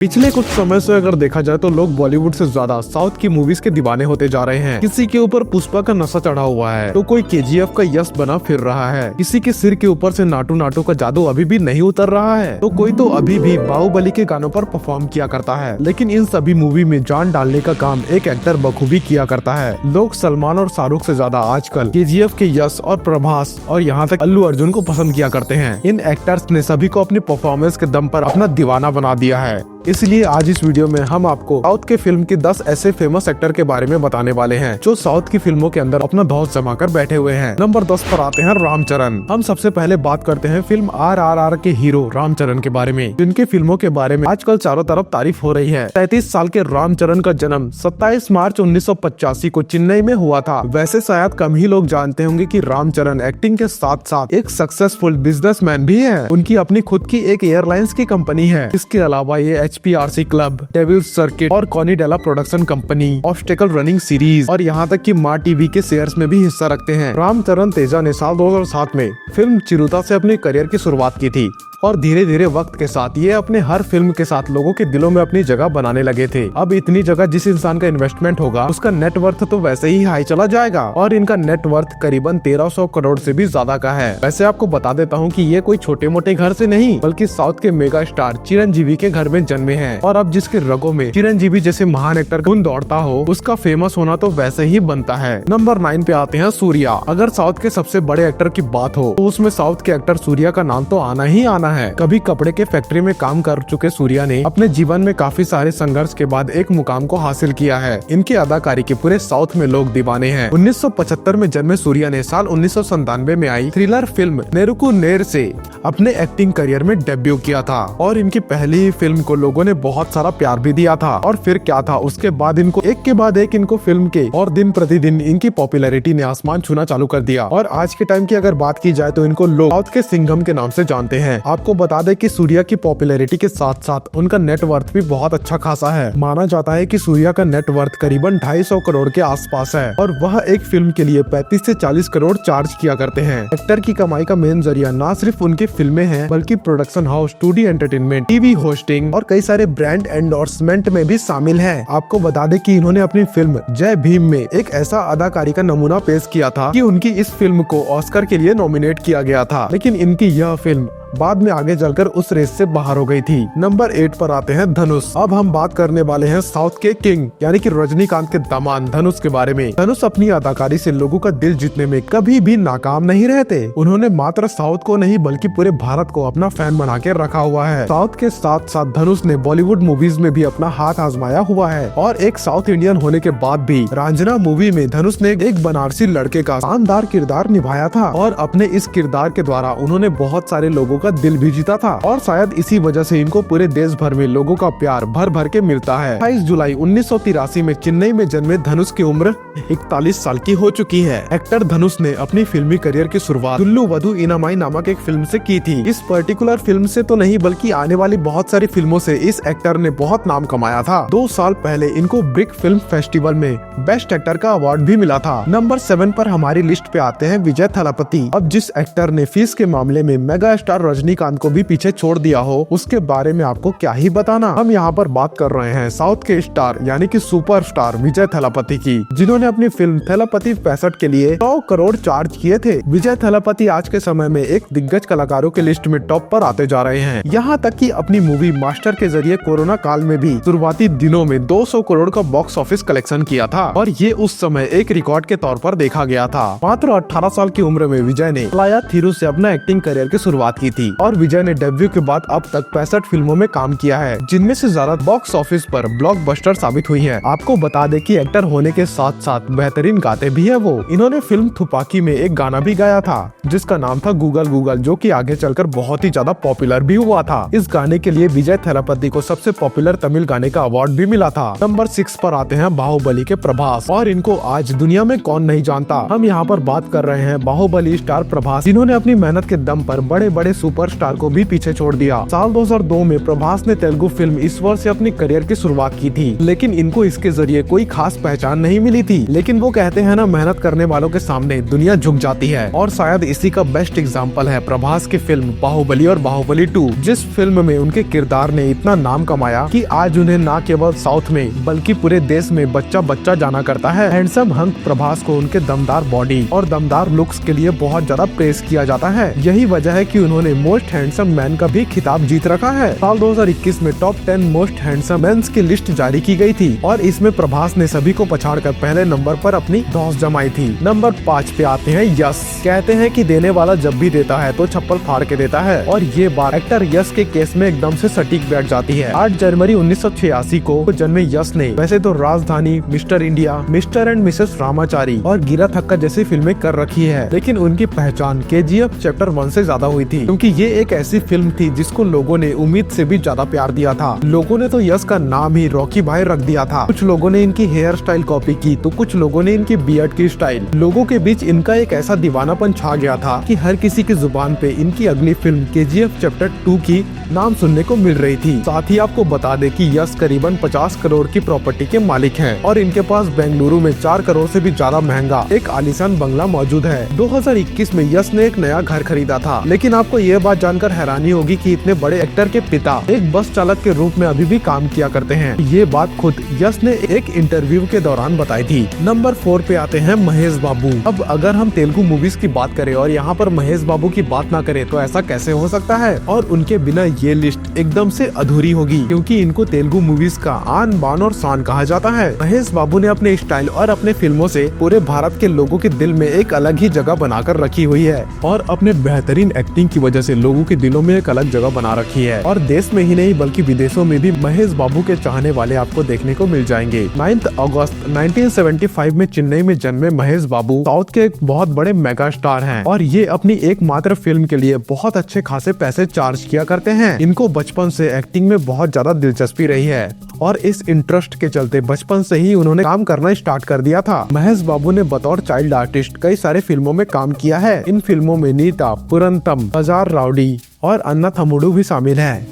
पिछले कुछ समय से अगर देखा जाए तो लोग बॉलीवुड से ज्यादा साउथ की मूवीज के दीवाने होते जा रहे हैं। किसी के ऊपर पुष्पा का नशा चढ़ा हुआ है तो कोई केजीएफ का यश बना फिर रहा है। किसी के सिर के ऊपर से नाटू नाटू का जादू अभी भी नहीं उतर रहा है तो कोई तो अभी भी बाहुबली के गानों पर परफॉर्म किया करता है। लेकिन इन सभी मूवी में जान डालने का काम एक एक्टर बखूबी किया करता है। लोग सलमान और शाहरुख से ज्यादा आजकल केजीएफ के यश और प्रभास और यहाँ तक अल्लू अर्जुन को पसंद किया करते हैं। इन एक्टर्स ने सभी को अपनी परफॉर्मेंस के दम पर अपना दीवाना बना दिया है। इसलिए आज इस वीडियो में हम आपको साउथ के फिल्म के 10 ऐसे फेमस एक्टर के बारे में बताने वाले हैं जो साउथ की फिल्मों के अंदर अपना धौंस जमाकर बैठे हुए हैं। नंबर 10 पर आते हैं रामचरण। हम सबसे पहले बात करते हैं फिल्म RRR के हीरो रामचरण के बारे में, जिनकी फिल्मों के बारे में आजकल चारों तरफ तारीफ हो रही है। 33 साल के रामचरण का जन्म 27 मार्च 1985 को चेन्नई में हुआ था। वैसे शायद कम ही लोग जानते होंगे कि रामचरण एक्टिंग के साथ साथ एक सक्सेसफुल बिजनेसमैन भी है। उनकी अपनी खुद की एक एयरलाइंस की कंपनी है। इसके अलावा ये HPRC क्लब, डेविल्स सर्किट और Konidela production company, obstacle running series और यहाँ तक कि माँ टीवी के शेयर्स में भी हिस्सा रखते हैं। रामचरण तेजा ने साल 2007 में फिल्म चिरुता से अपने करियर की शुरुआत की थी और धीरे धीरे वक्त के साथ ये अपने हर फिल्म के साथ लोगों के दिलों में अपनी जगह बनाने लगे थे। अब इतनी जगह जिस इंसान का इन्वेस्टमेंट होगा उसका नेटवर्थ तो वैसे ही हाई चला जाएगा और इनका नेटवर्थ करीबन 1300 करोड़ से भी ज्यादा का है। वैसे आपको बता देता हूँ कि ये कोई छोटे मोटे घर से नहीं बल्कि साउथ के मेगा स्टार चिरंजीवी के घर में जन्मे हैं। और अब जिसके रगों में चिरंजीवी जैसे महान एक्टर खून दौड़ता हो उसका फेमस होना तो वैसे ही बनता है। नंबर 9 पे आते हैं सूर्या। अगर साउथ के सबसे बड़े एक्टर की बात हो तो उसमें साउथ के एक्टर सूर्या का नाम तो आना ही आना है। कभी कपड़े के फैक्ट्री में काम कर चुके सूर्या ने अपने जीवन में काफी सारे संघर्ष के बाद एक मुकाम को हासिल किया है। इनकी अदाकारी के पूरे साउथ में लोग दीवाने हैं। 1975 में जन्मे सूर्या ने साल 1997 में आई थ्रिलर फिल्म नेरुकु नेर से अपने एक्टिंग करियर में डेब्यू किया था और इनकी पहली ही फिल्म को लोगों ने बहुत सारा प्यार भी दिया था। और फिर क्या था, उसके बाद इनको एक के बाद एक इनको फिल्म के और दिन प्रतिदिन इनकी पॉपुलैरिटी ने आसमान छूना चालू कर दिया। और आज के टाइम की अगर बात की जाए तो इनको लोग साउथ के सिंघम के नाम से जानते हैं। आपको बता दें कि सूर्या की पॉपुलैरिटी के साथ साथ उनका नेटवर्थ भी बहुत अच्छा खासा है। माना जाता है कि सूर्या का नेटवर्थ करीबन 250 करोड़ के आसपास है और वह एक फिल्म के लिए 35 से 40 करोड़ चार्ज किया करते हैं। एक्टर की कमाई का मेन जरिया न सिर्फ उनकी फिल्में हैं बल्कि production house, 2D entertainment, TV hosting और कई सारे ब्रांड एंडोर्समेंट में भी शामिल है। आपको बता दें कि इन्होंने अपनी फिल्म जय भीम में एक ऐसा अदाकारी का नमूना पेश किया था कि उनकी इस फिल्म को ऑस्कर के लिए नॉमिनेट किया गया था। लेकिन इनकी यह फिल्म बाद में आगे चलकर उस रेस से बाहर हो गई थी। नंबर 8 पर आते हैं धनुष। अब हम बात करने वाले हैं साउथ के किंग यानी कि रजनीकांत के दामाद धनुष के बारे में। धनुष अपनी अदाकारी से लोगों का दिल जीतने में कभी भी नाकाम नहीं रहते। उन्होंने मात्र साउथ को नहीं बल्कि पूरे भारत को अपना फैन बना के रखा हुआ है। साउथ के साथ साथ धनुष ने बॉलीवुड मूवीज में भी अपना हाथ आजमाया हुआ है और एक साउथ इंडियन होने के बाद भी रांझना मूवी में धनुष ने एक बनारसी लड़के का शानदार किरदार निभाया था और अपने इस किरदार के द्वारा उन्होंने बहुत सारे लोगों का दिल भी जीता था और शायद इसी वजह से इनको पूरे देश भर में लोगों का प्यार भर भर के मिलता है। 28 जुलाई 1983 में चेन्नई में जन्मे धनुष की उम्र 41 साल की हो चुकी है। एक्टर धनुष ने अपनी फिल्मी करियर की शुरुआत दुल्लू वधू इनामाई नामक एक फिल्म से की थी। इस पर्टिकुलर फिल्म से तो नहीं बल्कि आने वाली बहुत सारी फिल्मों से इस एक्टर ने बहुत नाम कमाया था। 2 साल पहले इनको ब्रिक फिल्म फेस्टिवल में बेस्ट एक्टर का अवार्ड भी मिला था। नंबर 7 पर हमारी लिस्ट पे आते हैं विजय थलापति। अब जिस एक्टर ने फीस के मामले में मेगा स्टार रजनीकांत को भी पीछे छोड़ दिया हो उसके बारे में आपको क्या ही बताना। हम यहाँ पर बात कर रहे हैं साउथ के स्टार यानी कि सुपरस्टार विजय थलापति की, जिन्होंने अपनी फिल्म थलापति 65 के लिए 100 करोड़ चार्ज किए थे। विजय थलापति आज के समय में एक दिग्गज कलाकारों के लिस्ट में टॉप पर आते जा रहे हैं। यहाँ तक कि अपनी मूवी मास्टर के जरिए कोरोना काल में भी शुरुआती दिनों में 200 करोड़ का बॉक्स ऑफिस कलेक्शन किया था और ये उस समय एक रिकॉर्ड के तौर पर देखा गया था। मात्र 18 साल की उम्र में विजय ने प्लाया थिरु से अपना एक्टिंग करियर की शुरुआत की थी और विजय ने डेब्यू के बाद अब तक 65 फिल्मों में काम किया है, जिनमें से ज्यादा बॉक्स ऑफिस पर ब्लॉकबस्टर साबित हुई हैं। आपको बता दें कि एक्टर होने के साथ साथ बेहतरीन गाते भी है वो। इन्होंने फिल्म थुपाकी में एक गाना भी गाया था जिसका नाम था गूगल गूगल, जो कि आगे चलकर बहुत ही ज्यादा पॉपुलर भी हुआ था। इस गाने के लिए विजय थलापति को सबसे पॉपुलर तमिल गाने का अवार्ड भी मिला था। नंबर 6 पर आते हैं बाहुबली के प्रभास और इनको आज दुनिया में कौन नहीं जानता। हम यहाँ पर बात कर रहे हैं बाहुबली स्टार प्रभास, जिन्होंने अपनी मेहनत के दम पर बड़े बड़े सुपरस्टार को भी पीछे छोड़ दिया। साल 2002 में प्रभास ने तेलुगु फिल्म ईश्वर से अपनी करियर की शुरुआत की थी, लेकिन इनको इसके जरिए कोई खास पहचान नहीं मिली थी। लेकिन वो कहते हैं ना, मेहनत करने वालों के सामने दुनिया झुक जाती है, और शायद इसी का बेस्ट एग्जाम्पल है प्रभास की फिल्म बाहुबली और बाहुबली 2, जिस फिल्म में उनके किरदार ने इतना नाम कमाया कि आज उन्हें न केवल साउथ में बल्कि पूरे देश में बच्चा बच्चा जाना करता है। हैंडसम हंक प्रभास को उनके दमदार बॉडी और दमदार लुक्स के लिए बहुत ज्यादा प्रेस किया जाता है। यही वजह है कि उन्होंने मोस्ट हैंडसम मैन का भी खिताब जीत रखा है। साल 2021 में टॉप 10 मोस्ट हैंडसम मेंस की लिस्ट जारी की गई थी, और इसमें प्रभास ने सभी को पछाड़कर पहले नंबर पर अपनी धौंस जमाई थी। नंबर 5 पे आते हैं यश। कहते हैं कि देने वाला जब भी देता है तो चप्पल फाड़ के देता है, और ये बात एक्टर यश के केस में एकदम से सटीक बैठ जाती है। 8 जनवरी 1986 को जन्मे यश ने वैसे तो राजधानी, mister India, mister and Mrs Ramachari और गिरा थक्का जैसी फिल्में कर रखी है, लेकिन उनकी पहचान KGF चैप्टर 1 से ज्यादा हुई थी, क्योंकि ये एक ऐसी फिल्म थी जिसको लोगों ने उम्मीद से भी ज्यादा प्यार दिया था। लोगों ने तो यश का नाम ही रॉकी भाई रख दिया था। कुछ लोगों ने इनकी हेयर स्टाइल कॉपी की तो कुछ लोगों ने इनकी बियर्ड की स्टाइल। लोगों के बीच इनका एक ऐसा दीवानापन छा गया था कि हर किसी की जुबान पे इनकी अगली फिल्म KGF चैप्टर 2 की नाम सुनने को मिल रही थी। साथ ही आपको बता दे कि यश करीबन 50 करोड़ की प्रॉपर्टी के मालिक हैं, और इनके पास बेंगलुरु में 4 करोड़ से भी ज्यादा महंगा एक आलीशान बंगला मौजूद है। 2021 में यश ने एक नया घर खरीदा था, लेकिन आपको ये बात जानकर हैरानी होगी कि इतने बड़े एक्टर के पिता एक बस चालक के रूप में अभी भी काम किया करते हैं। ये बात खुद यश ने एक इंटरव्यू के दौरान बताई थी। नंबर 4 पे आते हैं महेश बाबू। अब अगर हम तेलुगु मूवीज की बात करें और यहाँ पर महेश बाबू की बात ना करें तो ऐसा कैसे हो सकता है, और उनके बिना ये लिस्ट एकदम से अधूरी होगी, क्योंकि इनको तेलुगु मूवीज का आन बान और शान कहा जाता है। महेश बाबू ने अपने स्टाइल और अपने फिल्मों से पूरे भारत के लोगों के दिल में एक अलग ही जगह बनाकर रखी हुई है, और अपने बेहतरीन एक्टिंग की वजह से लोगों के दिलों में एक अलग जगह बना रखी है। और देश में ही नहीं बल्कि विदेशों में भी महेश बाबू के चाहने वाले आपको देखने को मिल जाएंगे। 9 अगस्त 1975 में चेन्नई में जन्मे महेश बाबू साउथ के एक बहुत बड़े मेगा स्टार हैं, और ये अपनी एकमात्र फिल्म के लिए बहुत अच्छे खासे पैसे चार्ज किया करते हैं। इनको बचपन से एक्टिंग में बहुत ज्यादा दिलचस्पी रही है, और इस इंटरेस्ट के चलते बचपन से ही उन्होंने काम करना स्टार्ट कर दिया था। महेश बाबू ने बतौर चाइल्ड आर्टिस्ट कई सारे फिल्मों में काम किया है। इन फिल्मों में नीता, पुरंतम, हजार राउडी और अन्ना थमुडू भी शामिल है।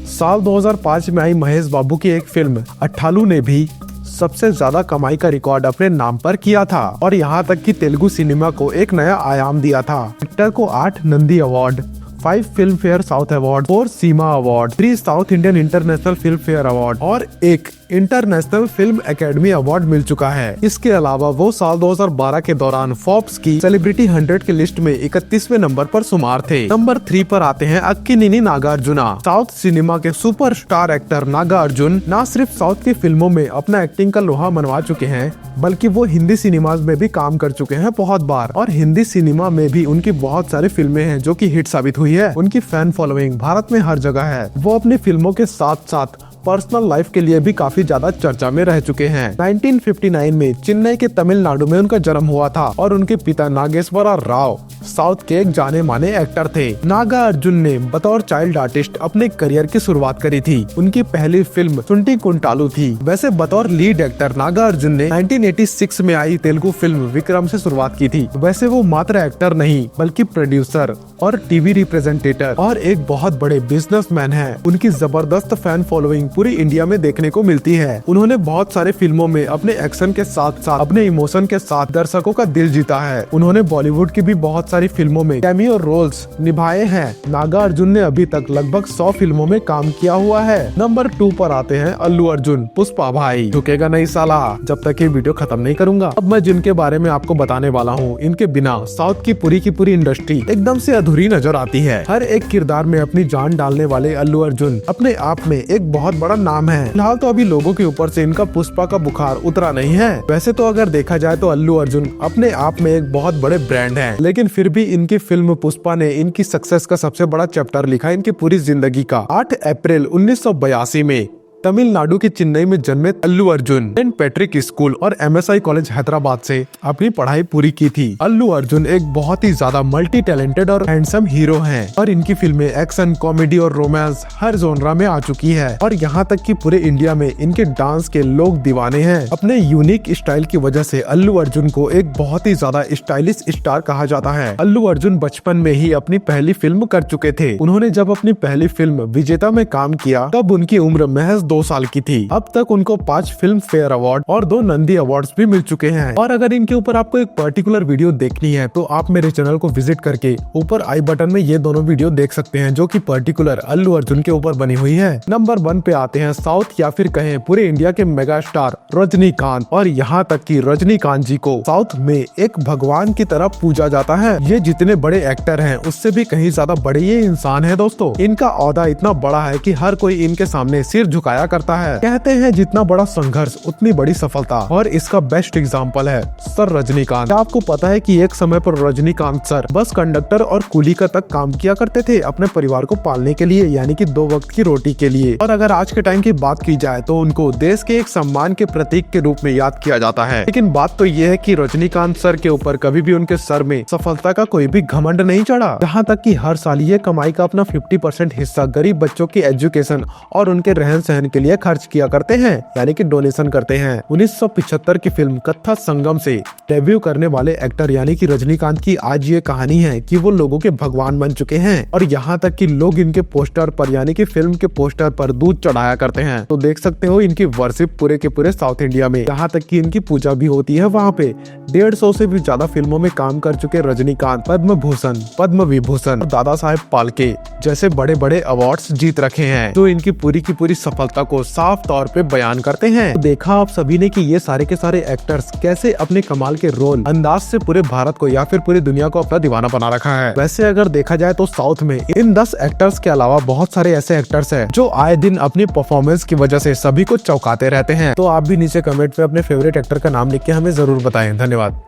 साल 2005 में आई महेश बाबू की एक फिल्म अट्ठालू ने भी सबसे ज्यादा कमाई का रिकॉर्ड अपने नाम पर किया था, और यहाँ तक कि तेलुगु सिनेमा को एक नया आयाम दिया था। एक्टर को 8 Nandi award, 5 Filmfare south award, 4 SIIMA award, 3 south Indian international Filmfare award और 1 इंटरनेशनल फिल्म एकेडमी अवार्ड मिल चुका है। इसके अलावा वो साल 2012 के दौरान फोर्ब्स की सेलिब्रिटी 100 की लिस्ट में 31वें नंबर पर शुमार थे। नंबर 3 पर आते हैं अक्किनेनी नागार्जुना। साउथ सिनेमा के सुपरस्टार एक्टर नागार्जुन न सिर्फ साउथ की फिल्मों में अपना एक्टिंग का लोहा मनवा चुके हैं, बल्कि वो हिंदी सिनेमाज में भी काम कर चुके हैं बहुत बार, और हिंदी सिनेमा में भी उनकी बहुत सारी फिल्में हैं जो कि हिट साबित हुई है। उनकी फैन फॉलोइंग भारत में हर जगह है। वो अपनी फिल्मों के साथ साथ पर्सनल लाइफ के लिए भी काफी ज्यादा चर्चा में रह चुके हैं। 1959 में चेन्नई के तमिलनाडु में उनका जन्म हुआ था, और उनके पिता नागेश्वरा राव साउथ के एक जाने माने एक्टर थे। नागार्जुन ने बतौर चाइल्ड आर्टिस्ट अपने करियर की शुरुआत करी थी। उनकी पहली फिल्म सुंटी कुंटालू थी। वैसे बतौर लीड एक्टर नागार्जुन ने 1986 में आई तेलुगु फिल्म विक्रम से शुरुआत की थी। वैसे वो मात्र एक्टर नहीं बल्कि प्रोड्यूसर और टीवी रिप्रेजेंटेटर और एक बहुत बड़े बिजनेसमैन हैं। उनकी जबरदस्त फैन फॉलोइंग पूरी इंडिया में देखने को मिलती है। उन्होंने बहुत सारे फिल्मों में अपने एक्शन के साथ साथ अपने इमोशन के साथ दर्शकों का दिल जीता है। उन्होंने बॉलीवुड की भी बहुत सारी फिल्मों में कैमियो रोल्स निभाए हैं। नागार्जुन ने अभी तक लगभग 100 फिल्मों में काम किया हुआ है। नंबर 2 पर आते हैं अल्लू अर्जुन। पुष्पा भाई झुकेगा नहीं साला जब तक ये वीडियो खत्म नहीं करूंगा। अब मैं जिनके बारे में आपको बताने वाला हूँ, इनके बिना साउथ की पूरी इंडस्ट्री एकदम से अधूरी नजर आती है। हर एक किरदार में अपनी जान डालने वाले अल्लू अर्जुन अपने आप में एक बहुत बड़ा नाम है। फिलहाल तो अभी लोगों के ऊपर से इनका पुष्पा का बुखार उतरा नहीं है। वैसे तो अगर देखा जाए तो अल्लू अर्जुन अपने आप में एक बहुत बड़े ब्रांड हैं, लेकिन फिर भी इनकी फिल्म पुष्पा ने इनकी सक्सेस का सबसे बड़ा चैप्टर लिखा इनकी पूरी जिंदगी का। 8 अप्रैल 1982 में तमिलनाडु के चेन्नई में जन्मे Allu Arjun Saint Patrick school और MSI कॉलेज हैदराबाद से अपनी पढ़ाई पूरी की थी। अल्लू अर्जुन एक बहुत ही ज्यादा मल्टी टैलेंटेड और हैंडसम हीरो हैं और इनकी फिल्में एक्शन, कॉमेडी और रोमांस हर जोनरा में आ चुकी है और यहाँ तक कि पूरे इंडिया में इनके डांस के लोग दीवाने हैं। अपने यूनिक स्टाइल की वजह से अल्लू अर्जुन को एक बहुत ही ज्यादा स्टाइलिश स्टार कहा जाता है। अल्लू अर्जुन बचपन में ही अपनी पहली फिल्म कर चुके थे। उन्होंने जब अपनी पहली फिल्म विजेता में काम किया तब उनकी उम्र महज 2 साल की थी। अब तक उनको 5 फिल्म फेयर अवार्ड और 2 नंदी अवार्ड्स भी मिल चुके हैं। और अगर इनके ऊपर आपको एक पर्टिकुलर वीडियो देखनी है तो आप मेरे चैनल को विजिट करके ऊपर आई बटन में ये दोनों वीडियो देख सकते हैं जो कि पर्टिकुलर अल्लू अर्जुन के ऊपर बनी हुई है। नंबर 1 पे आते हैं साउथ या फिर कहें पूरे इंडिया के मेगा स्टार रजनीकांत। और यहाँ तक कि रजनीकांत जी को साउथ में एक भगवान की तरह पूजा जाता है। ये जितने बड़े एक्टर हैं उससे भी कहीं ज्यादा बड़े ये इंसान है दोस्तों। इनका औहदा इतना बड़ा है कि हर कोई इनके सामने सिर झुकाया करता है। कहते हैं जितना बड़ा संघर्ष उतनी बड़ी सफलता और इसका बेस्ट एग्जाम्पल है सर रजनीकांत। क्या आपको पता है कि एक समय पर रजनीकांत सर बस कंडक्टर और कूली का तक काम किया करते थे अपने परिवार को पालने के लिए, यानी कि 2 वक्त की रोटी के लिए। और अगर आज के टाइम की बात की जाए तो उनको देश के एक सम्मान के प्रतीक के रूप में याद किया जाता है। लेकिन बात तो ये है कि रजनीकांत सर के ऊपर कभी भी उनके सर में सफलता का कोई भी घमंड नहीं चढ़ा। जहाँ तक कि हर साल ये कमाई का अपना 50% हिस्सा गरीब बच्चों की एजुकेशन और उनके रहन सहन के लिए खर्च किया करते हैं, यानी कि डोनेशन करते हैं। 1975 की फिल्म कथा संगम से डेब्यू करने वाले एक्टर यानी कि रजनीकांत की आज ये कहानी है कि वो लोगों के भगवान बन चुके हैं। और यहाँ तक कि लोग इनके पोस्टर पर यानी कि फिल्म के पोस्टर पर दूध चढ़ाया करते हैं। तो देख सकते हो इनकी वर्शिप पूरे के पूरे साउथ इंडिया में, यहाँ तक कि इनकी पूजा भी होती है वहाँ पे। 150 से भी ज्यादा फिल्मों में काम कर चुके रजनीकांत पद्म भूषण, पद्म विभूषण और दादा साहेब फाल्के जैसे बड़े बड़े अवार्ड्स जीत रखे हैं जो इनकी पूरी की पूरी सफलता को साफ तौर पे बयान करते हैं। तो देखा आप सभी ने कि ये सारे के सारे एक्टर्स कैसे अपने कमाल के रोल अंदाज से पूरे भारत को या फिर पूरी दुनिया को अपना दीवाना बना रखा है। वैसे अगर देखा जाए तो साउथ में इन 10 एक्टर्स के अलावा बहुत सारे ऐसे एक्टर्स हैं जो आए दिन अपनी परफॉर्मेंस की वजह से सभी को चौंकाते रहते हैं। तो आप भी नीचे कमेंट में अपने फेवरेट एक्टर का नाम लिख के हमें जरूर बताएं। धन्यवाद।